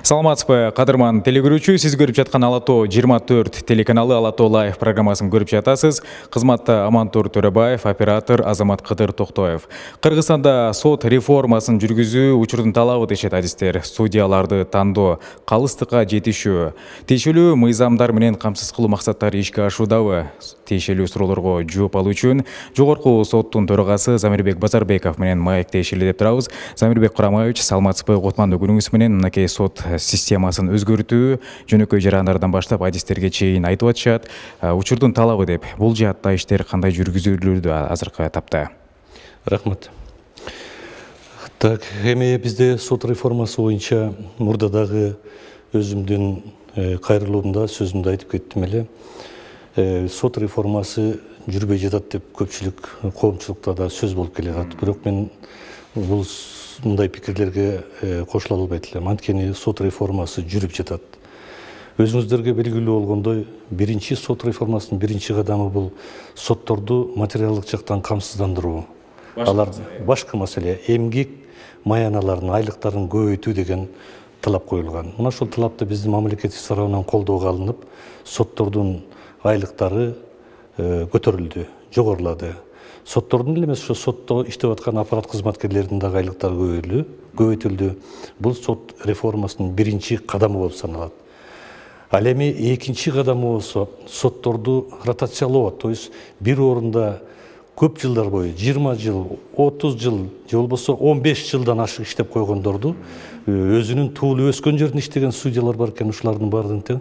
Саламатсызбы, кадырман телекөрүүчү, сиз көрүп жаткан Алатоо 24 телеканалы Алатоо Лайв программасын көрүп жатасыз. Кызматта Амантур Төрөбаев, оператор Азамат Кыдыр Токтоев. Кыргызстанда сот реформасын жүргүзүү, учурдун талабы дешет адистер, судьяларды тандоо, калыстыкка жетишүү, тиешелүү мыйзамдар менен камсыз кылуу максаттары ишке ашуудабы? Тиешелүү суроолорго жооп алуу үчүн жогорку соттун төрагасы Замирбек Базарбеков менен маектешели деп турабыз. Замирбек Курамаевич, саламатсызбы, кутмандуу күнүңүз менен. Мынакей сот системасын өзгөртүү жөнөкөй жарандардан баштап адистерге чейин айтып атышат. Учурдун талабы деп, бул жаатта иштер кандай жүргүзүлүүдө азыркы тапта? Рахмат. Так, эми бизде сот реформасы боюнча мурдадагы өзүмдүн кайрылуумда сөзүмдө айтып кеттим эле. Сот реформасы жүрбөй жатат деп көпчүлүк коомчулукта да сөз болуп келатат. Бирок мен бул мындай пикирлерге кошула албайт элем. Анткени сот реформасы жүрүп жатат. Өзүңүздөргө белгилүү болгондой, биринчи сот реформасынын биринчи кадамы бул сотторду материалдык жактан камсыздандыруу. Алар башкы маселе, эмгек маяналарын, айлыктарын көбөйтүү деген талап коюлган. Мына ошол талапты биздин мамлекеттик тарабынан колдоого алынып, соттордун айлыктары көтөрүлдү, жогорулады. Соттордун эле эмес, ошо сотто иштеп аткан аппарат кызматкерлеринин дагы айлыктары көбөйтүлдү. Бул сот реформасынын биринчи кадамы болуп саналат. Ал эми экинчи кадамы болсо сотторду ротациялоо, то есть бир орунда көп жылдар бою 20 жыл, 30 жыл, же болбосо 15 жылдан ашык иштеп койгондорду өзүнүн туулуп өскөн жеринде иштеген судьялар бар экен, ушулардын баарын тең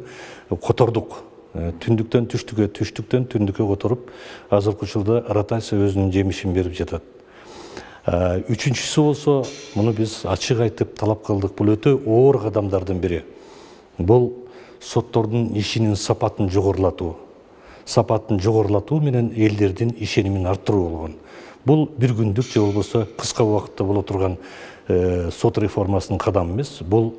котордук. Түндүктөн түштүккө, түштүктөн түндүккө которуп, азыркы учурда ротация өзүнүн жемишин берип жатат. Үчүнчүсү болсо, муну биз ачык айтып талап кылдык. Бул өтө оор кадамдардын бири. Бул соттордун ишинин сапатын жогорулатуу. Сапатын жогорулатуу менен элдердин ишенимин арттыруу болгон. Бул бир күндүк же болбосо кыска убакытта боло турган сот реформасынын кадамы эмес. Бул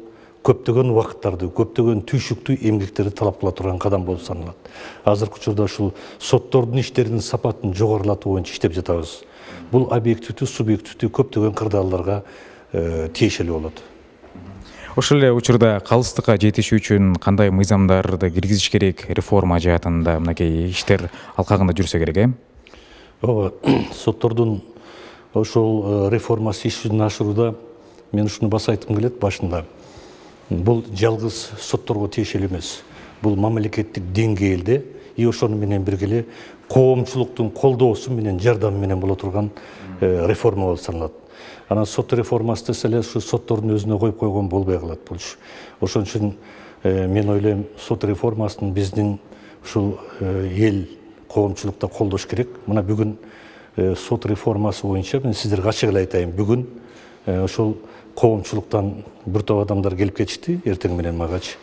көптөгөн убакыттарды, көптөгөн түйшүктүү эмгектерди талап кыла турган кадам болуп саналат. Азыркы учурда ушул соттордун иштеринин сапатын жогорулатуу боюнча иштеп жатабыз. Бул объективдүү, субъективдүү көптөгөн кырдаалдарга тиешелүү болот. Ошол эле учурда калыстыкка жетишүү үчүн кандай мыйзамдарды киргизиш керек реформа жаатында, мынакей иштер алкагында жүрсө керек, Ооба, соттордун ошол реформасы ишин ашырууда мен ушуну баса айткым келет башында. Бул жалгыз сотторго тиешелүү эмес. Бул мамлекеттик деңгээлде и ошону менен бирге коомчулуктун колдоосу менен, жардамы менен боло турган реформа болуп саналат. Анан сот реформасы десе эле ушу соттордун өзүнө коюп койгон болбой калат. Ошон үчүн мен ойлойм, сот реформасын биздин ушул эл коомчулукта колдош керек. Мына бүгүн сот реформасы боюнча мен сиздерге ачык эле айтайын. Бүгүн ошол коомчулуктан бир топ адамдар келип кетишти, эртең менен магачы.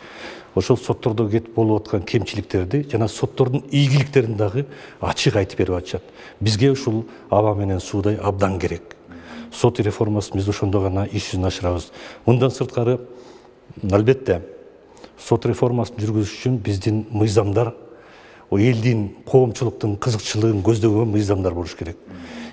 Ошол соттордо болуп аткан кемчиликтерди жана соттордун ийгиликтерин дагы ачык айтып берип атышат. Бизге ушул аба менен суудай абдан керек. Сот реформасын биз ошондо гана иш жүзүнө ашырабыз. Мындан сырткары, албетте, сот реформасын жүргүзүш үчүн биздин мыйзамдар, элдин, коомчулуктун кызыкчылыгын көздөгөн мыйзамдар болуш керек.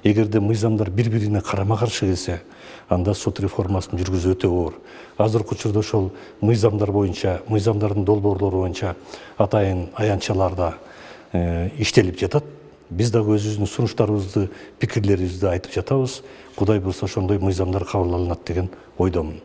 Эгерде мыйзамдар бири-бирине карама-каршы келсе, анда сот реформасын жүргүзүү өтө оор. Азыркы учурда ошол мыйзамдар боюнча, мыйзамдардын долбоорлору боюнча атайын аянтчаларда иштелип жатат. Биз дагы өзүбүздүн сунуштарыбызды, пикирлерибизди айтып жатабыз. Кудай буюрса ошондой мыйзамдар кабыл алынат деген ойдомун.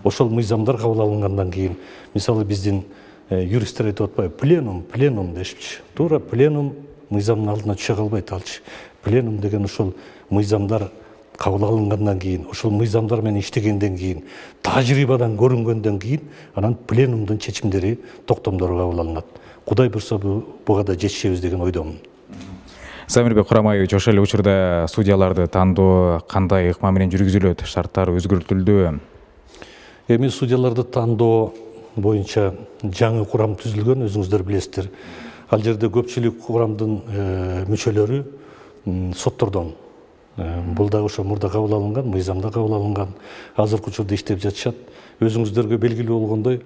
Ошол мыйзамдар кабыл алынгандан кийин, мисалы биздин юристтер айтып атпайбы, пленум дешипчи. Туура пленум мыйзамдын алдына түшө калбайт алчы. Пленум деген ошол мыйзамдар кабыл алынгандан кийин, ошол мыйзамдар менен иштегенден кийин, тажрыйбадан көрүнгөндөн кийин, анан пленумдун чечимдери, токтомдору кабыл алынат. Кудай буюрса буга да жетишебиз деген ойдомун. Замирбек Курамаевич, ошол эле учурда судьяларды тандоо кандай ыкма менен жүргүзүлөт? Шарттар өзгөртүлдүбү? Эми судьяларды тандоо боюнча жаңы курам түзүлгөн, өзүңүздөр билесиздер. Ал жерде көпчүлүк курамдын мүчөлөрү соттордон. Бул дагы ошо мурда кабыл алынган, мыйзамда кабыл алынган, азыркы учурда иштеп жатышат. Өзүңүздөргө белгилүү болгондой,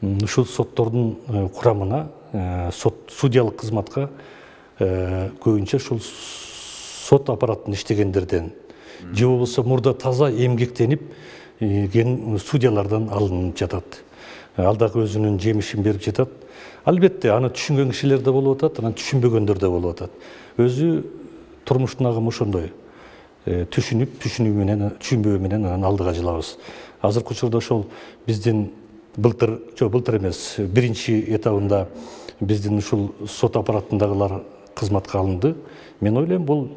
ушул соттордун курамына, судьялык кызматка көбүнчө ушул сот аппаратын иштегендерден, же болбосо мурда таза эмгектенип судьялардан алынып жатат. алдағы өзүнүн жемишин берип жатат. Албетте аны түшүнгөн кишилер да болуп атат, анан түшүнбөгөндөр да болуп атат. Өзү турмуштун агымы ошондой. Түшүнүп, түшүнбөө менен анан алдыга жылабыз. Азыркы учурда ошол биздин былтыр эмес, биринчи этабында биздин ушул сот аппаратындагылар кызматка алынды. Мен ойлойм, бул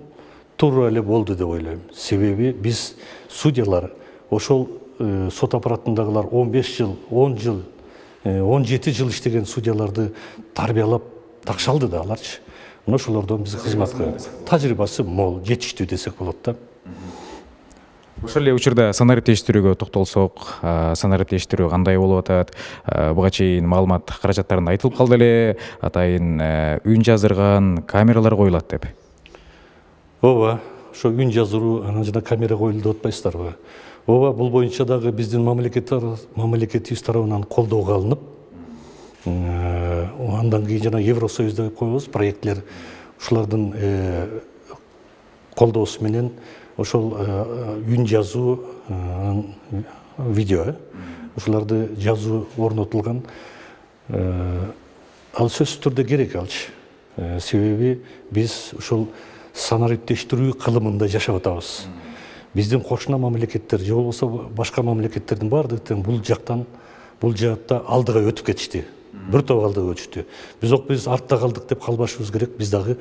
туура эле болду деп ойлойм. Себеби биз судьялар ошол сот аппаратындагылар 15 жыл, 10 жыл, 17 жыл иштеген судьяларды тарбиялап такшалды да аларчы. Мына ошолордон биз кызматка тажрыйбасы мол, жетиштүү десек болот да. Ошол эле учурда санариптештирүүгө токтолсок, санариптештирүү кандай болуп атат? Буга чейин маалымат каражаттарын айтылып калды эле, атайын үн жаздырган камералар коюлат деп. Ооба, ошо үн жаздыруу, анан жана камера коюлду деп атпайсыздарбы? Ооба, бул боюнча дагы биздин мамлекетибиз тарабынан колдоого алынып, андан кийин жана Евросоюзда деп коебуз, проектлер ушулардын колдоосу менен ошол үн жазуу, видео, ушуларды жазуу орнотулган. Ал сөзсүз түрдө керек алчы. Себеби биз ушул санариптештирүү кылымында жашап атабыз. Биздин кошуна мамлекеттер, же болбосо башка мамлекеттердин баардыгы тең бул жаатта алдыга өтүп кетишти. Бир топ алдыга өтүштү. Биз артта калдык деп калбашыбыз керек. Биз дагы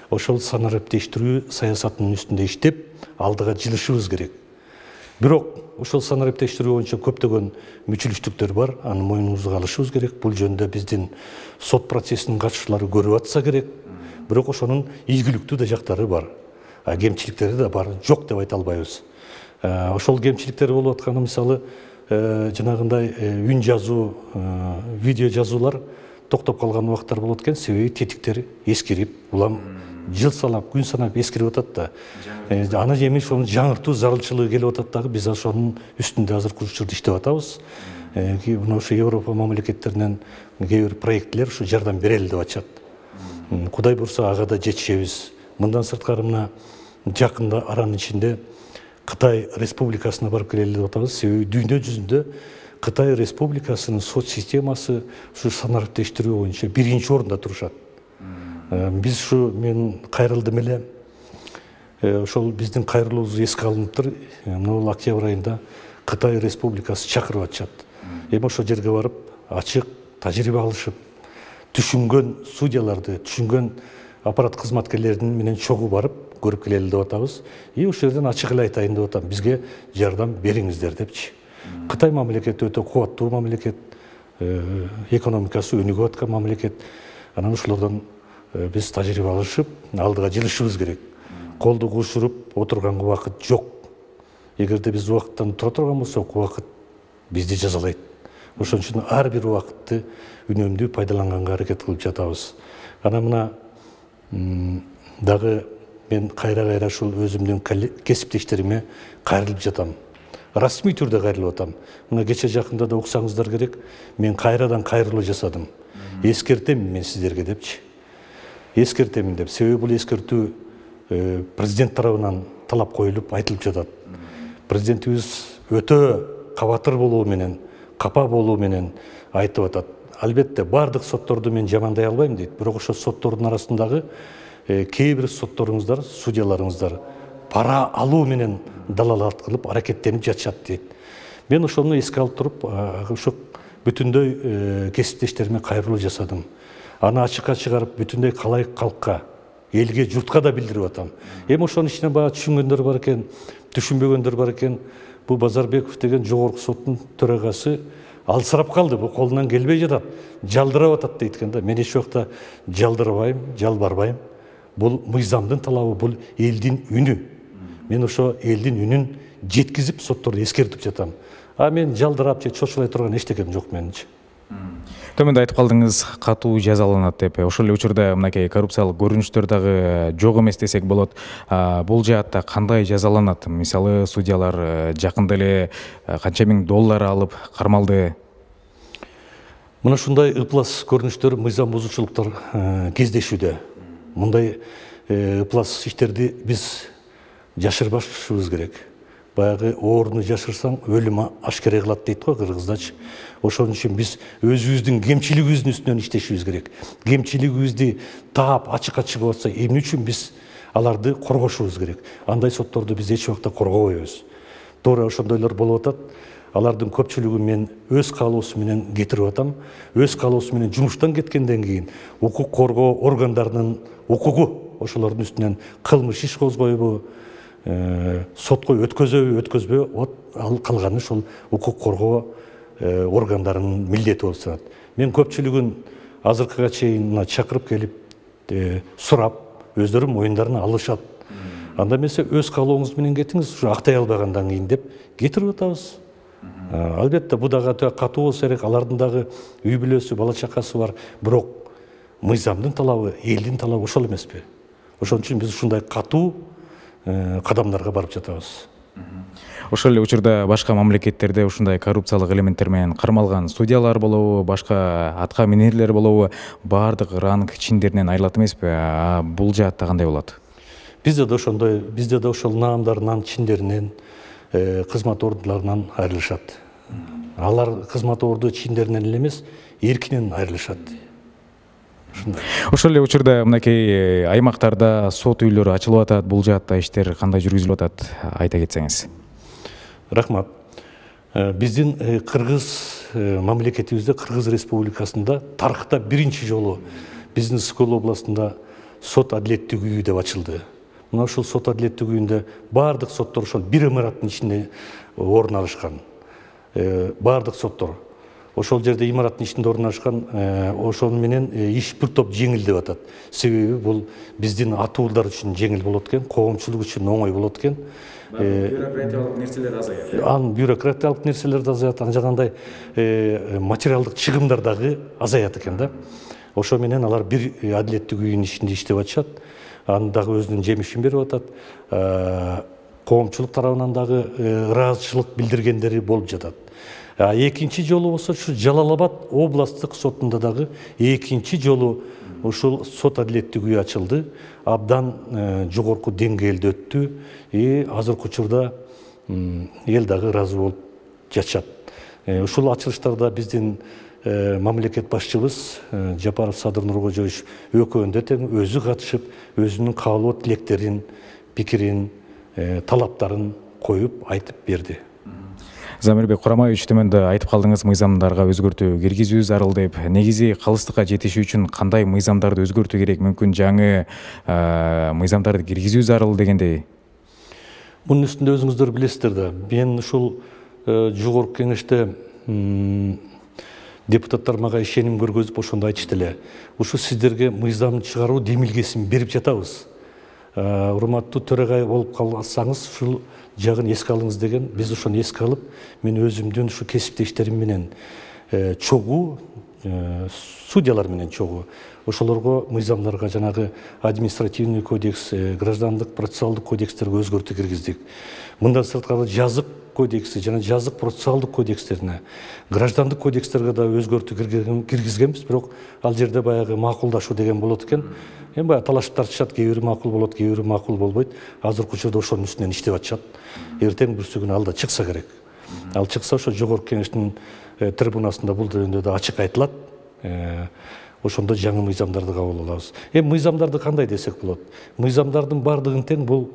ошол санариптештирүү саясатынын үстүндө иштеп, алдыга жылышыбыз керек. Бирок ошол санариптештирүү боюнча көптөгөн мүчүлүштүктөр бар, аны мойнубузга алышыбыз керек. Бул жөнүндө биздин сот процессинин катышуулары көрүп атса керек. Бирок ошонун ийгиликтүү да жактары бар. Кемчиликтери да бар, жок деп айта албайбыз. Ошол кемчиликтер болуп атканы мисалы жанагындай үн жазуу, видео жазуулар токтоп калган убактар болот экен, себеби тетиктер эскирип, улам жыл санап, күн санап эскирип атат да. Аны эми ошону жаңыртуу зарылчылыгы келип атат дагы, биз ошонун үстүндө азыркы учурда иштеп атабыз. Мына ошо Европа мамлекеттеринен кээ бир проектлер ушу жардам берели деп атышат. Кудай бурса ага да жетишебиз. Мындан сырткары мына жакында аранын ичинде Кытай Республикасына барып келели деп атабыз. Себеби дүйнө жүзүндө Кытай Республикасынын сот системасы ушу санариптештирүү боюнча биринчи орунда турушат. Биз ушу мен кайрылдым эле. Ошол биздин кайрылуубуз эске алыныптыр. Мына октябрь айында Кытай Республикасы чакырып атышат. Эми ошол жерге барып, ачык тажрыйба алышып, түшүнгөн судьяларды, түшүнгөн аппарат кызматкерлеринин менен чогуу барып көрүп келели деп атабыз. Ошол жерден ачык эле айтайын деп атам, бизге жардам бериңиздер депчи. Кытай мамлекети өтө кубаттуу мамлекет, экономикасы өнүгүп аткан мамлекет. Анан ушулардан биз тажрыйба алышып, алдыга жылышыбыз керек. Колду кушуруп отурганга убакыт жок. Эгерде биз убакыттан тура турган болсок, убакыт бизди жазалайт. Ошон үчүн ар бир убакытты үнөмдүү пайдаланганга аракет кылып жатабыз. Анан мына дагы мен кайра ушул өзүмдүн кесиптештериме кайрылып жатам. Расмий түрдө кайрылып атам. Мына кече жакында да уксаңыздар керек, мен кайрадан кайрылуу жасадым. Эскертем мен сиздерге депчи. Эскертемин деп. Себеби бул эскертүү президент тарабынан талап коюлуп айтылып жатат. Президентибиз өтө кабатыр болуу менен, капа болуу менен айтып атат. Албетте бардык сотторду мен жамандай албайм дейт. Бирок ошо соттордун арасындагы кээ бир сотторуңуздар, судьяларыңыздар пара алуу менен далалат кылып аракеттенип жатышат дейт. Мен ошону эске алып туруп, ошо бүтүндөй кесиптештериме кайрылуу жасадым. Аны ачыкка чыгарып, бүтүндөй калайык калкка, элге, журтка да билдирип атам. Эми ошонун ичинен бага түшүнгөндөр бар экен, түшүнбөгөндөр бар экен. Бул Базарбеков деген жогорку соттун төрагасы алсырап калды, бул колунан келбей жатат, жалдырап атат дейт экен да. Мен эч убакта жалдырбайм, жалбарбайм. Бул мыйзамдын талабы, бул элдин үнү. Мен ошо элдин үнүн жеткизип сотторду эскертип жатам. Мен жалдырап же чочулай турган эчтекем жок менинчи. Төмөндө айтып калдыңыз, катуу жазаланат деп. Ошол эле учурда мынакей коррупциялык көрүнүштөр дагы жок эмес десек болот. Бул жаатта кандай жазаланат? Мисалы, судьялар жакында эле канча миң доллар алып кармалды. Мына ушундай ыплас көрүнүштөр, мыйзам бузуучулуктар кездешүүдө. Мындай ыплас иштерди биз жашырбашыбыз керек. баягы орны жашырсаң өлүм ашкере кылат дейт го кыргыздачы. Ошон үчүн биз өзүбүздүн кемчилигибиздин үстүнөн иштешибиз керек. Кемчилигибизди таап ачыкка чыгып атса, эмне үчүн биз аларды коргошубуз керек. Андай сотторду биз эч убакта коргобойбуз. Туура ошондойлор болуп атат. Алардын көпчүлүгүн мен өз каалоосу менен кетирип атам. Өз каалоосу менен жумуштан кеткенден кийин укук коргоо органдарынын укугу ошолордун үстүнөн кылмыш иш козгойбу, сотко өткөзөбү, өткөзбөбү, ал калганы ошол укук коргоо органдарынын милдети болуп саналат. Мен көпчүлүгүн азыркыга чейин чакырып келип сурап, өздөрү моюндарына алышат. Анда эмесе өз каалооңуз менен кетиңиз, ушу актай албагандан кийин деп кетирип атабыз. Албетте бу дагы катуу болсо керек, алардын дагы үй бүлөсү, бала чакасы бар. Бирок мыйзамдын талабы, элдин талабы ошол эмеспи? Ошон үчүн биз ушундай катуу кадамдарга барып жатабыз. Ошол эле учурда башка мамлекеттерде ушундай коррупциялык элементтер менен кармалган судьялар болобу, башка атка минерлер болобу, баардык ранг чиндеринен айрылат эмеспи? Бул жаатта кандай болот? Бизде да ошондой, бизде да ошол наамдарынан, чиндеринен, кызмат ордуларынан айрылышат. Алар кызмат орду чиндеринен эле эмес, эркинен айрылышат. Ошол эле учурда мынакей аймактарда сот үйлөрү ачылып атат. Бул жаатта иштер кандай жүргүзүлүп атат? Айта кетсеңиз. Рахмат. Биздин Кыргыз мамлекетибизде, Кыргыз Республикасында тарыхта биринчи жолу биздин Сыкыл областында сот адилеттик үйү деп ачылды. Мына ушул сот адилеттик үйүндө баардык соттор ошол бир имараттын ичинде орун алышкан. Баардык соттор ошол жерде имараттын ичинде орун алышкан. Ошол менен иш бир топ жеңил деп атат. Себеби бул биздин атуулдар үчүн жеңил болот экен, коомчулук үчүн оңой болот экен. Бюрократиялык нерселер азаят. Бюрократиялык нерселер да азаят, жанагындай материалдык чыгымдар дагы азаят экен да. Ошо менен алар бир адилеттик үйүнүн ичинде иштеп атышат. Аны дагы өзүнүн жемишин берип атат. Коомчулук тарабынан дагы ыраазычылык билдиргендери болуп жатат. Экинчи жолу болсо ушу Жалал-Абад областтык сотунда дагы экинчи жолу ушул сот адилеттик үйү ачылды. Абдан жогорку деңгээлде өттү. Азыркы учурда эл дагы ыраазы болуп жатышат. Ушул ачылыштарда биздин мамлекет башчыбыз Жапаров Садыр Нуркожоевич экөөндө тең өзү катышып, өзүнүн каалоо тилектерин, пикирин, талаптарын коюп айтып берди. Замирбек Курамаевич, төмөндө айтып калдыңыз, мыйзамдарга өзгөртүү киргизүү зарыл деп. Негизи калыстыкка жетишүү үчүн кандай мыйзамдарды өзгөртүү керек? Мүмкүн жаңы мыйзамдарды киргизүү зарыл дегендей. Мунун үстүндө өзүңүздөр билесиздер да. Мен ушул жогорку кеңеште депутаттар мага ишеним көргөзүп ошондо айтышты эле. Ушу сиздерге мыйзам чыгаруу демилгесин берип жатабыз. Урматтуу төрагай болуп калсаңыз, ушул жагын эске алыңыз деген. Биз ошону эске алып, мен өзүмдүн ушу кесиптештерим менен чогуу, судьялар менен чогуу ошолорго мыйзамдарга жанагы административный кодекс, граждандык процессуалдык кодекстерге өзгөртүү киргиздик. Мындан сырткары жазык кодекси жана жазык процессуалдык кодекстерине, граждандык кодекстерге да өзгөртүү киргизгенбиз, бирок ал жерде баягы макулдашуу деген болот экен. Баягы талашып тартышат, кээ бири макул болот, кээ бири макул болбойт. Азыркы учурда ошонун үстүнөн иштеп атышат. Эртең бүрсү күнү ал да чыкса керек. Ал чыкса ошо жогорку кеңештин трибунасында бул жөнүндө да ачык айтылат. Ошондо жаңы мыйзамдарды кабыл алабыз. Мыйзамдарды кандай десек болот? Мыйзамдардын бардыгын тең бул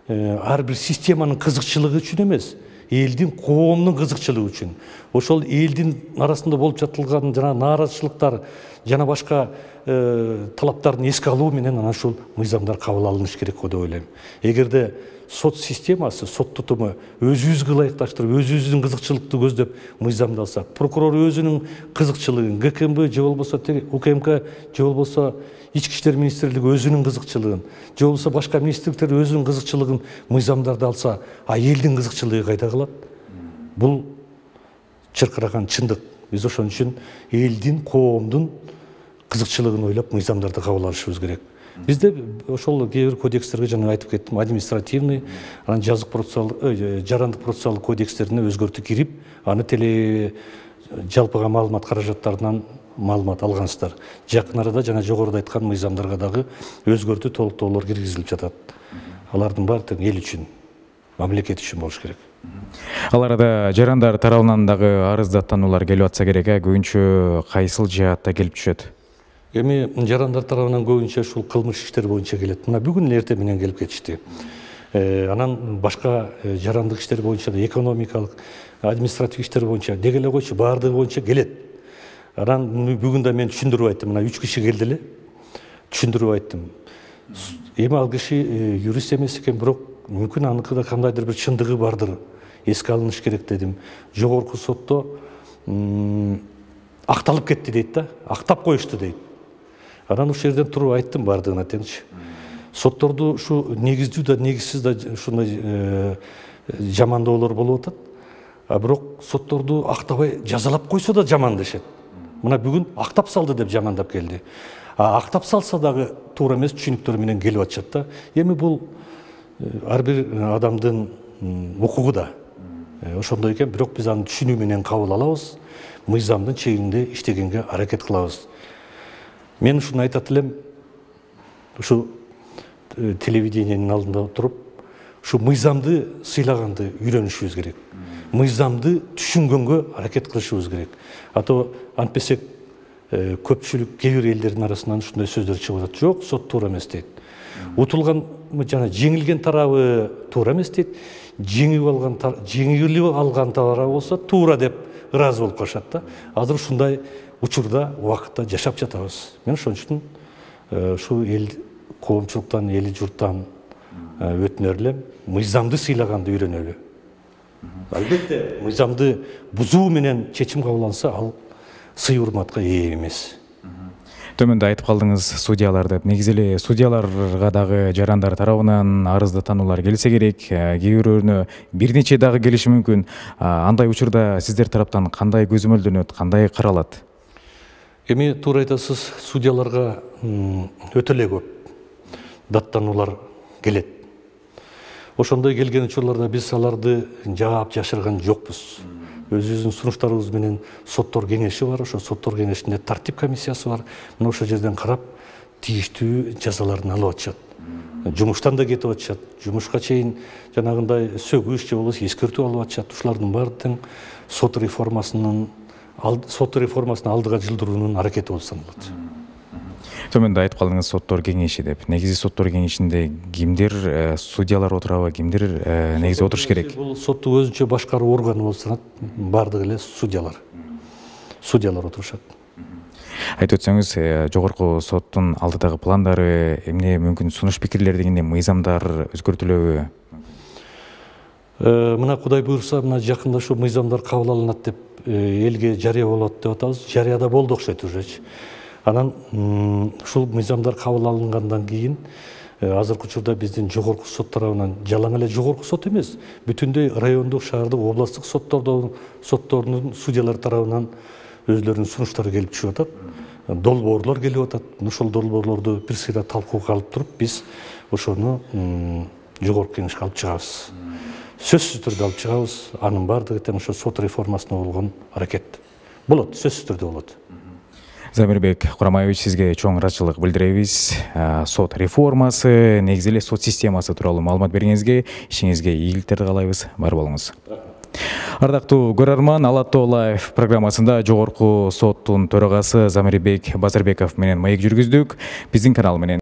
ар бир системанын кызыкчылыгы үчүн эмес, элдин, коомдун кызыкчылыгы үчүн. Ошол элдин арасында болуп жатылган жана нааразычылыктар жана башка талаптарын эске алуу менен анан ушул мыйзамдар кабыл алыныш керек го деп ойлойм. Эгерде сот системасы, сот тутуму өзүбүзгө ылайыкташтырып, өзүбүздүн кызыкчылыкты көздөп мыйзамды алсак, прокурор өзүнүн кызыкчылыгын, ГКМБ же болбосо УКМК же болбосо Ички иштер министрлиги өзүнүн кызыкчылыгын, же болбосо башка министрликтер өзүнүн кызыкчылыгын мыйзамдарды алса, элдин кызыкчылыгы кайда калат? Бул чыркыраган чындык. Биз ошон үчүн элдин, коомдун кызыкчылыгын ойлоп мыйзамдарды кабыл алышыбыз керек. Бизде ошол кээ бир кодекстерге жана айтып кеттим, административный, анан жазык процессуалдык, жарандык процессуалдык кодекстерине өзгөртүү кирип, аны жалпыга маалымат каражаттарынан маалымат алгансыздар. Жакын арада жана жогоруда айткан мыйзамдарга дагы өзгөртүү толуктоолор киргизилип жатат. Алардын баары тең эл үчүн. мамлекет үчүн болуш керек. Ал арада жарандар тарабынан дагы арыздаттануулар келип атса керек, көбүнчө кайсыл жаатта келип түшөт? Эми жарандар тарабынан көбүнчө ушул кылмыш иштер боюнча келет. Мына бүгүн эртең менен келип кетишти. Анан башка жарандык иштер боюнча да, экономикалык, административдик иштер боюнча деге эле койчу, баардыгы боюнча келет. Анан бүгүн да мен түшүндүрүп айттым. Мына 3 киши келди эле. Түшүндүрүп айттым. Эми ал киши юрист эмес экен, бирок мүмкүн аныкыда кандайдыр бир чындыгы бардыр. Эске алыныш керек дедим. Жогорку сотто акталып кетти дейт да, актап коюшту дейт. Анан ушул жерден туруп айттым бардыгына теңчи. Сотторду ушу негиздүү да, негизсиз да ушундай жамандоолор болуп атат. А бирок сотторду актабай жазалап койсо да жаман дешет. Мына бүгүн актап салды деп жамандап келди. Актап салса дагы туура эмес түшүнүктөр менен келип атышат да. Эми бул ар бир адамдын укугу да. Ошондой экен, бирок биз аны түшүнүү менен кабыл алабыз. Мыйзамдын чегинде иштегенге аракет кылабыз. Мен ушуну айтат элем, ушу телевидениянын алдында туруп, ушу мыйзамды сыйлаганды үйрөнүшүбүз керек. Мыйзамды түшүнгөнгө аракет кылышыбыз керек. Ато антпесек көпчүлүк кээ бир элдердин арасынан ушундай сөздөр чыгып атат. Жок, сот туура эмес дейт. Утулган жана жеңилген тарабы туура эмес дейт. Жеңилип алган тарабы болсо туура деп ыраазы болуп калышат да. Азыр ушундай учурда, убакытта жашап жатабыз. Мен ошон үчүн ушул эл коомчулуктан, эли журттан өтүнөр элем, мыйзамды сыйлаганды үйрөнөлү. Албетте, мыйзамды бузуу менен чечим кабылданса, ал сый урматка ээ эмес. Төмөндө айтып калдыңыз судьялар деп. Негизи эле судьяларга дагы жарандар тарабынан арыздаттануулар келсе керек, кээ бирөөнө бир нече дагы келиши мүмкүн. Андай учурда сиздер тараптан кандай көзөмөлдөнөт, кандай каралат? Эми туура айтасыз, судьяларга өтө эле көп даттануулар келет. Ошондой келген учурларда биз аларды жаап жашырган жокпуз. Өзүбүздүн сунуштарыбыз менен соттор кеңеши бар, ошо соттор кеңешинде тартип комиссиясы бар. Мына ошол жерден карап, тийиштүү жазаларын алып атышат. Жумуштан да кетип атышат. Жумушка чейин жанагындай сөгүш же болбосо эскертүү алып атышат. Ушулардын баардыгы сот реформасынын алдыга жылдыруунун аракети болуп саналат. Төмөндө айтып калдыңыз соттор кеңеши деп. Негизи соттор кеңешинде кимдир судьялар отурабы, кимдир негизи отуруш керек? Бул сотту өзүнчө башкаруу органы болуп саналат. Бардыгы эле судьялар. Судьялар отурушат. Айтып өтсөңүз, жогорку соттун алдыдагы пландары, эмне мүмкүн сунуш пикирлер дегенде мыйзамдар өзгөртүлөбү? Мына Кудай буйрса, мына жакында ушу мыйзамдар кабыл алынат деп элге жарыя болот деп атабыз. Жарыяда болду окшойт ужечи. Анан ушул мыйзамдар кабыл алынгандан кийин азыркы учурда биздин жогорку сот тарабынан, жалаң эле жогорку сот эмес, бүтүндөй райондук, шаардык, областтык соттордун судьялар тарабынан өзлөрүнүн сунуштары келип түшүп атат. Долбоорлор келип атат. Ошол долбоорлорду бир сыйра талкууга алып туруп, биз ошону жогорку кеңешке алып чыгабыз. Сөзсүз түрдө алып чыгабыз. Анын баардыгы тең ошо сот реформасына болгон аракет болот, сөзсүз түрдө болот. Замирбек Курамаевич, сизге чоң ыраазычылык билдиребиз. Сот реформасы, негизи эле сот системасы тууралуу маалымат бергениңизге, ишиңизге ийгиликтерди каалайбыз. Бар болуңуз. Ардактуу көрөрман, Ала Тоо Лайв программасында жогорку соттун төрагасы Замирбек Базарбеков менен маек жүргүздүк. Биздин канал менен